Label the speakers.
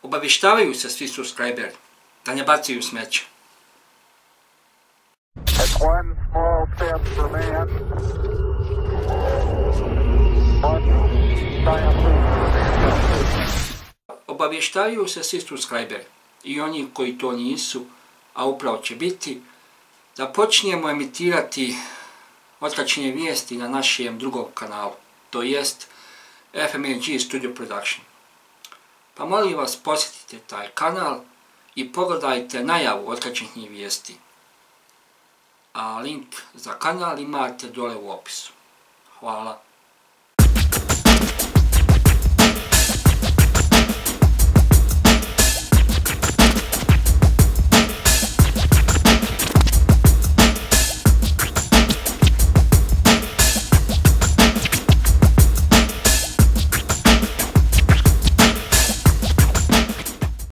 Speaker 1: Obavještavaju se svi subscriberi da ne bacaju smeće. Obavještavaju se svi subscriberi i oni koji to nisu, a upravo će biti, da počnemo emitirati otkačenje vijesti na našem drugom kanalu, to jest FMAG Studio Production. Pa molim vas, posjetite taj kanal i pogledajte najavu otkačenih vijesti. A link za kanal imate dole u opisu. Hvala.